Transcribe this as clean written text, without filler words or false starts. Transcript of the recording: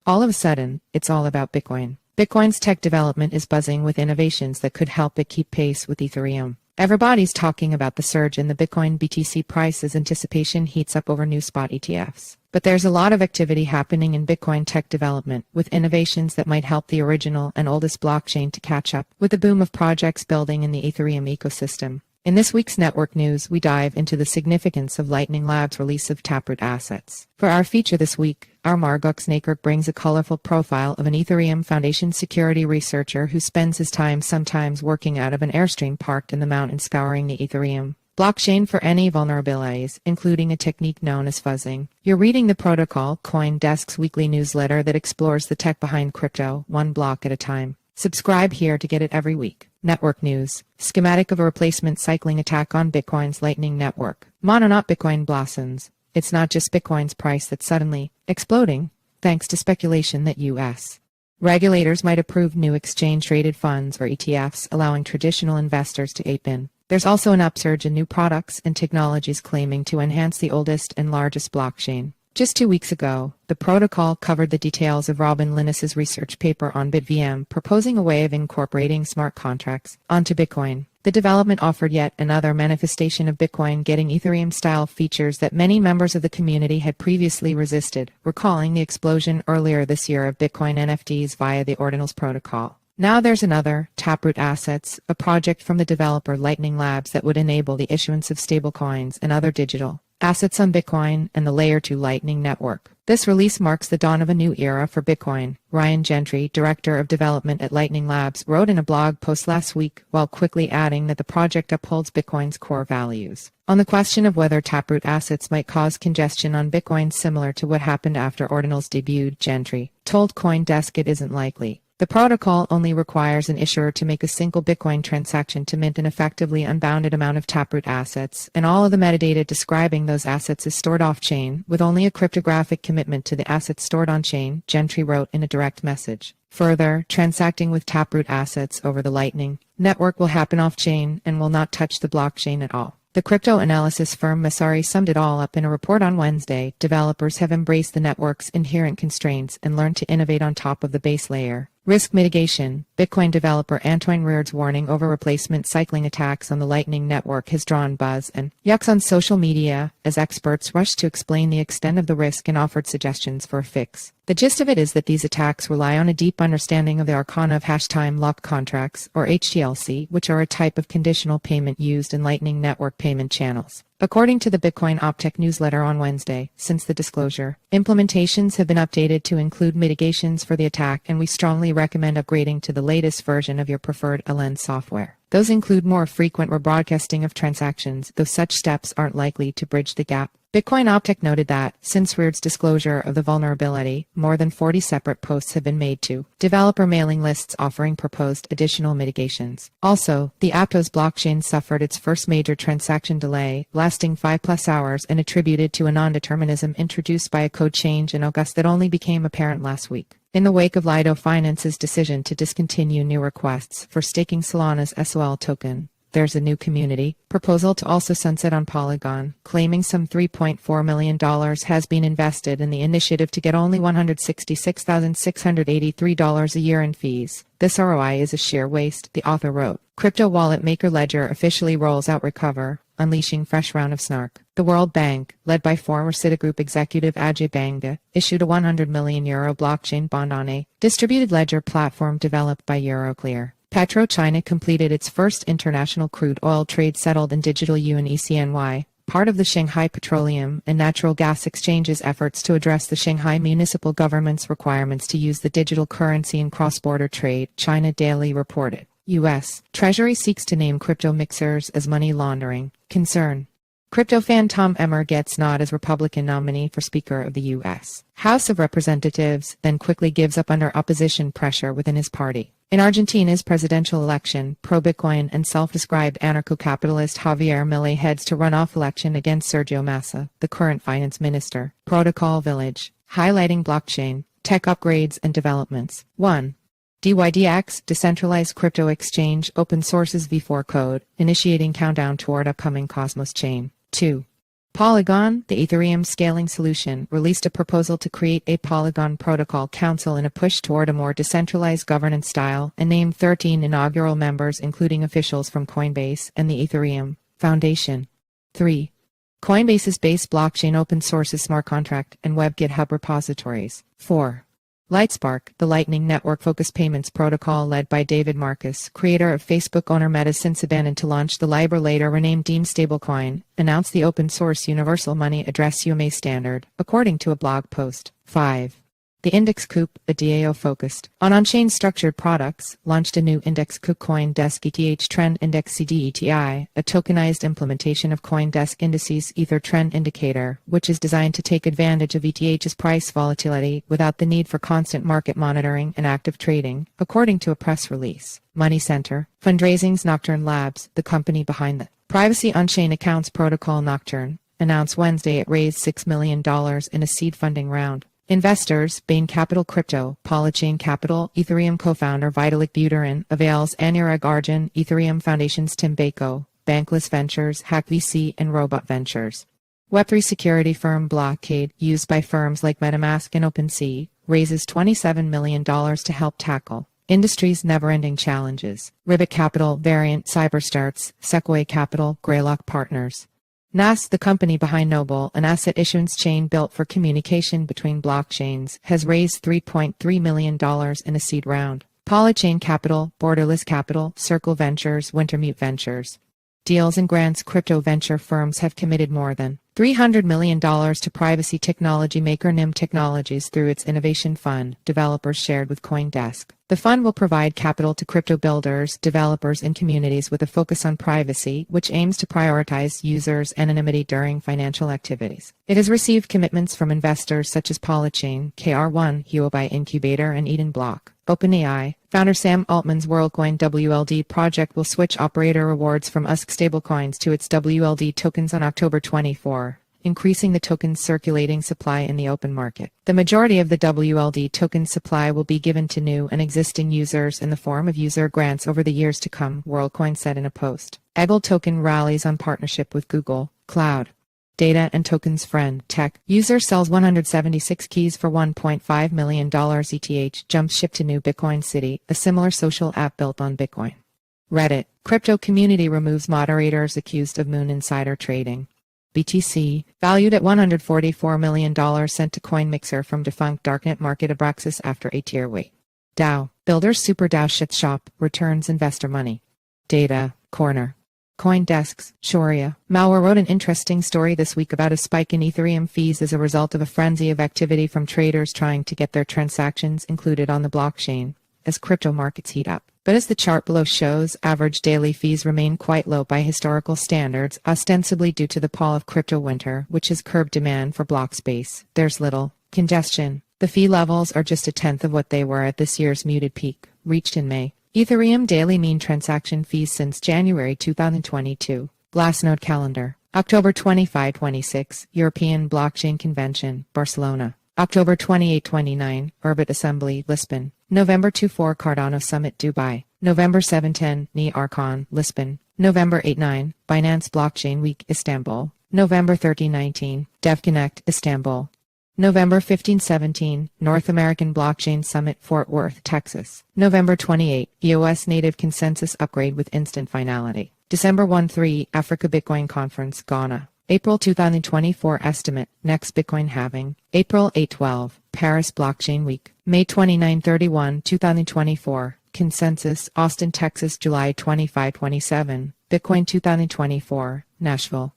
All of a sudden, it's all about Bitcoin. Bitcoin's tech development is buzzing with innovations that could help it keep pace with Ethereum. Everybody's talking about the surge in the Bitcoin BTC price as anticipation heats up over new spot ETFs. But there's a lot of activity happening in Bitcoin tech development, with innovations that might help the original and oldest blockchain to catch up with the boom of projects building in the Ethereum ecosystem. In this week's network news, we dive into the significance of Lightning Labs' release of Taproot Assets. For our feature this week, our Margaux Nijkerk brings a colorful profile of an Ethereum Foundation security researcher who spends his time sometimes working out of an Airstream parked in the mountain scouring the Ethereum blockchain for any vulnerabilities, including a technique known as fuzzing. You're reading the Protocol CoinDesk's weekly newsletter that explores the tech behind crypto, one block at a time. Subscribe here to get it every week. Network news. Schematic of a replacement cycling attack on Bitcoin's Lightning Network. Not Bitcoin blossoms. It's not just Bitcoin's price that's suddenly exploding, thanks to speculation that U.S. regulators might approve new exchange-traded funds or ETFs, allowing traditional investors to ape in. There's also an upsurge in new products and technologies claiming to enhance the oldest and largest blockchain. Just 2 weeks ago, the protocol covered the details of Robin Linus's research paper on BitVM, proposing a way of incorporating smart contracts onto Bitcoin. The development offered yet another manifestation of Bitcoin getting Ethereum-style features that many members of the community had previously resisted, recalling the explosion earlier this year of Bitcoin NFTs via the Ordinals protocol. Now there's another, Taproot Assets, a project from the developer Lightning Labs that would enable the issuance of stablecoins and other digital assets on Bitcoin and the Layer 2 Lightning Network. This release marks the dawn of a new era for Bitcoin. Ryan Gentry, Director of Development at Lightning Labs, wrote in a blog post last week, while quickly adding that the project upholds Bitcoin's core values. On the question of whether Taproot Assets might cause congestion on Bitcoin similar to what happened after Ordinals debuted, Gentry told CoinDesk it isn't likely. The protocol only requires an issuer to make a single Bitcoin transaction to mint an effectively unbounded amount of Taproot assets, and all of the metadata describing those assets is stored off-chain, with only a cryptographic commitment to the assets stored on-chain, Gentry wrote in a direct message. Further, transacting with Taproot assets over the Lightning Network will happen off-chain and will not touch the blockchain at all. The crypto analysis firm Messari summed it all up in a report on Wednesday. Developers have embraced the network's inherent constraints and learned to innovate on top of the base layer. Risk mitigation. Bitcoin developer Antoine Reird's warning over replacement cycling attacks on the Lightning Network has drawn buzz and yucks on social media as experts rushed to explain the extent of the risk and offered suggestions for a fix. The gist of it is that these attacks rely on a deep understanding of the arcana of hash-time locked contracts, or HTLC, which are a type of conditional payment used in Lightning Network payment channels. According to the Bitcoin Optech newsletter on Wednesday, since the disclosure, implementations have been updated to include mitigations for the attack, and we strongly recommend upgrading to the latest version of your preferred LN software. Those include more frequent rebroadcasting of transactions, though such steps aren't likely to bridge the gap. Bitcoin Optech noted that, since Reird's disclosure of the vulnerability, more than 40 separate posts have been made to developer mailing lists offering proposed additional mitigations. Also, the Aptos blockchain suffered its first major transaction delay, lasting 5+ hours and attributed to a non-determinism introduced by a code change in August that only became apparent last week. In the wake of Lido Finance's decision to discontinue new requests for staking Solana's SOL token, there's a new community proposal to also sunset on Polygon, claiming some $3.4 million has been invested in the initiative to get only $166,683 a year in fees. This ROI is a sheer waste, the author wrote. Crypto wallet maker Ledger officially rolls out Recover, unleashing fresh round of snark. The World Bank, led by former Citigroup executive Ajay Banga, issued a €100 million blockchain bond on a distributed ledger platform developed by Euroclear. PetroChina completed its first international crude oil trade settled in digital yuan ECNY, part of the Shanghai Petroleum and Natural Gas Exchange's efforts to address the Shanghai municipal government's requirements to use the digital currency in cross-border trade, China Daily reported. U.S. Treasury seeks to name crypto mixers as money laundering concern. Crypto fan Tom Emmer gets nod as Republican nominee for Speaker of the U.S. House of Representatives, then quickly gives up under opposition pressure within his party. In Argentina's presidential election, pro-Bitcoin and self-described anarcho-capitalist Javier Milei heads to runoff election against Sergio Massa, the current finance minister. Protocol Village, highlighting blockchain, tech upgrades and developments. 1. DYDX, decentralized crypto exchange, open sources v4 code, initiating countdown toward upcoming Cosmos chain. 2. Polygon, the Ethereum scaling solution, released a proposal to create a Polygon Protocol Council in a push toward a more decentralized governance style, and named 13 inaugural members including officials from Coinbase and the Ethereum Foundation. 3. Coinbase's base blockchain open sources smart contract and web GitHub repositories. 4. Lightspark, the Lightning Network-focused payments protocol led by David Marcus, creator of Facebook owner Meta since abandoned to launch the Libra later renamed Deem stablecoin, announced the open-source universal money address UMA standard, according to a blog post. 5. The Index Coup, a DAO focused on-chain structured products, launched a new Index Coup CoinDesk ETH Trend Index CDETI, a tokenized implementation of CoinDesk Indices Ether Trend Indicator, which is designed to take advantage of ETH's price volatility without the need for constant market monitoring and active trading, according to a press release. Money Center, Fundraising's Nocturne Labs, the company behind the privacy on-chain accounts protocol Nocturne, announced Wednesday it raised $6 million in a seed funding round. Investors, Bain Capital Crypto, Polychain Capital, Ethereum co-founder Vitalik Buterin, Avails Anurag Arjun, Ethereum Foundation's Tim Bako, Bankless Ventures, Hack VC, and Robot Ventures. Web3 security firm Blockade, used by firms like MetaMask and OpenSea, raises $27 million to help tackle industry's never-ending challenges. Ribbit Capital, Variant, Cyberstarts, Sequoia Capital, Greylock Partners. NAS, the company behind Noble, an asset issuance chain built for communication between blockchains, has raised $3.3 million in a seed round. Polychain Capital, Borderless Capital, Circle Ventures, Wintermute Ventures. Deals and grants. Crypto venture firms have committed more than $300 million to privacy technology maker NIM Technologies through its innovation fund, developers shared with CoinDesk. The fund will provide capital to crypto builders, developers, and communities with a focus on privacy, which aims to prioritize users' anonymity during financial activities. It has received commitments from investors such as Polychain, KR1, Huobi Incubator, and Eden Block. OpenAI. Founder Sam Altman's WorldCoin WLD project will switch operator rewards from USC stablecoins to its WLD tokens on October 24, increasing the token's circulating supply in the open market. The majority of the WLD token supply will be given to new and existing users in the form of user grants over the years to come, WorldCoin said in a post. Eggle token rallies on partnership with Google Cloud. Data and tokens friend, Tech. User sells 176 keys for $1.5 million. ETH jumps ship to new Bitcoin City, a similar social app built on Bitcoin. Reddit. Crypto community removes moderators accused of Moon insider trading. BTC, valued at $144 million sent to CoinMixer from defunct darknet market Abraxas after 8-year wait. DAO. Builders Super DAO shop, returns investor money. Data, Corner. CoinDesk's Shoria. Malware wrote an interesting story this week about a spike in Ethereum fees as a result of a frenzy of activity from traders trying to get their transactions included on the blockchain as crypto markets heat up. But as the chart below shows, average daily fees remain quite low by historical standards, ostensibly due to the pall of crypto winter, which has curbed demand for block space. There's little congestion. The fee levels are just a tenth of what they were at this year's muted peak, reached in May. Ethereum daily mean transaction fees since January 2022. Glassnode calendar. October 25-26, European Blockchain Convention, Barcelona. October 28-29, Orbit Assembly, Lisbon. November 24, Cardano Summit, Dubai. November 7-10, NeArchon, Lisbon. November 8-9, Binance Blockchain Week, Istanbul. November 13-19, DevConnect, Istanbul. November 15-17, North American Blockchain Summit, Fort Worth, Texas. November 28, EOS Native Consensus Upgrade with Instant Finality. December 1-3, Africa Bitcoin Conference, Ghana. April 2024 Estimate, Next Bitcoin Halving. April 8-12, Paris Blockchain Week. May 29-31, 2024, Consensus, Austin, Texas. July 25-27, Bitcoin 2024, Nashville.